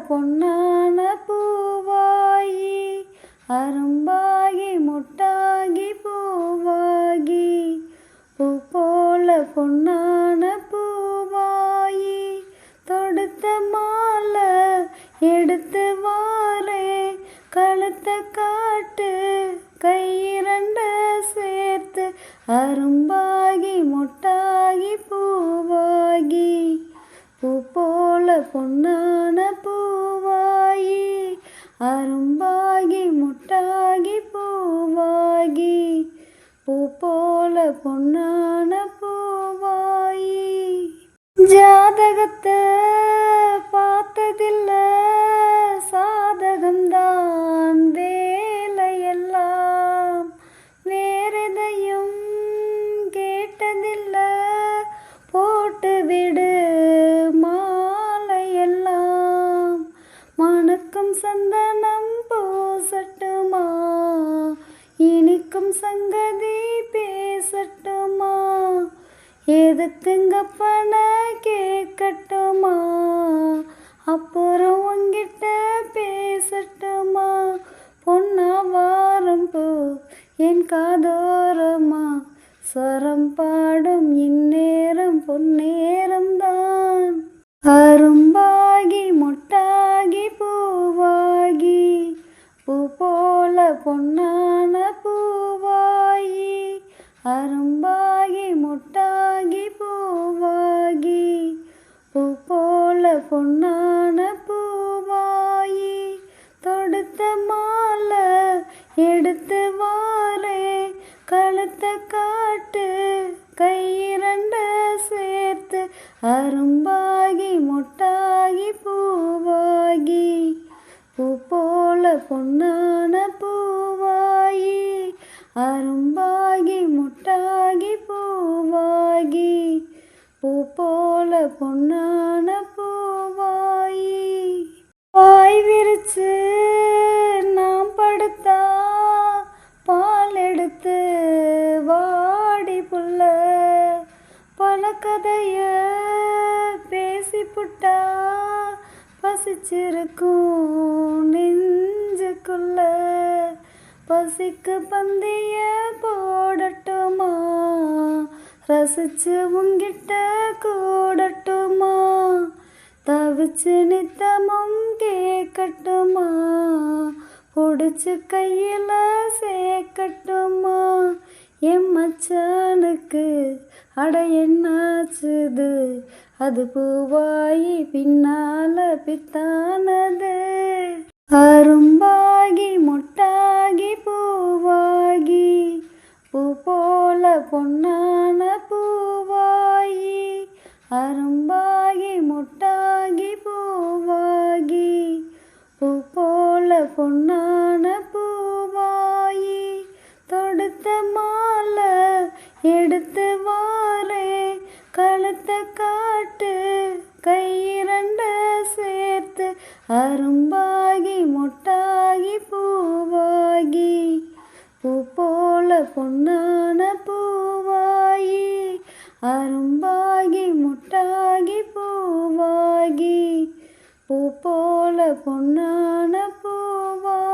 பொன்னான பூவாயி அரும்பாகி முட்டாகி பூவாகி பூ போல பொன்னான பூவாயி தொடுத்த மாலை எடுத்து வாரே கழுத்தை காட்டு கையிரண்ட சேர்த்து அரும்பாகி முட்டாகி பூவாகி பூ போல பொன்னான பூவாயி அரும்பாகி முட்டாகி பூவாகி பூ போல பொன்னான பூவாயி ஜாதகத்தை பார்த்ததில்ல சாதகம்தான் வேலையெல்லாம் வேறெதையும் கேட்டதில்ல போட்டு விடு மாலையெல்லாம் மணக்கும் சந்தனம் பூசட்டுமா இனிக்கும் சங்கதி பேசட்டுமா எதுக்குங்கப்பன கேட்கட்டுமா அப்புறம் உங்கிட்ட பேசட்டுமா பொன்னா வாரம் போ என் காதோரமா ஸ்வரம் பாடும் இந்நேரம் பொன்னேரம்தான் அரும்பாகி முட்டாகி பூவாகி பூ போல பொன்னான பூவாயி அரும்பாகி முட்டாகி பூவாகி பூ போல பொன்னான பூவாயி தொடுத்த மாலை எடுத்து வாரே கழுத்தை காட்டு கையிரண்ட சேர்த்து அரும்பாகி முட்டாகி பூவாகி பூ போல பொன்னான பூவாயி அரும்பாகி முட்டாகி பூவாகி பூ போல பொன்னான பூவாயி வாய் விரிச்சு நாம் படுத்தா பால் எடுத்து வாடி புள்ள பல கதைய பேசி புட்டா பசிச்சிருக்கும் நெஞ்சுக்குள்ள பசிக்கு பந்திய போடட்டுமா ரசிச்சு உங்கிட்ட கூடட்டுமா தவிச்சு நித்தமும் கேட்கட்டுமா பிடிச்சு கையில சேர்க்கட்டுமா என் மச்சானுக்கு அட என்னாச்சுது அது பூவாயி பின்னால பித்தானது அரும்பாகி முட்டாகி பூவாகி பூ போல பொன்னான பூவாயி அரும்பாகி முட்டாகி பூவாகி பூ போல பொன்னான பூவாயி தொடுத்த மாலை எடுத்து வாரே கழுத்தை காட்டு கையிரண்ட சேர்த்து அரும்பாகி முட்டாகி பூவாகி பூ போல பொன்னான பூவாயி அரும்பாகி முட்டாகி பூவாகி பூ போல பொன்னான பூவாயி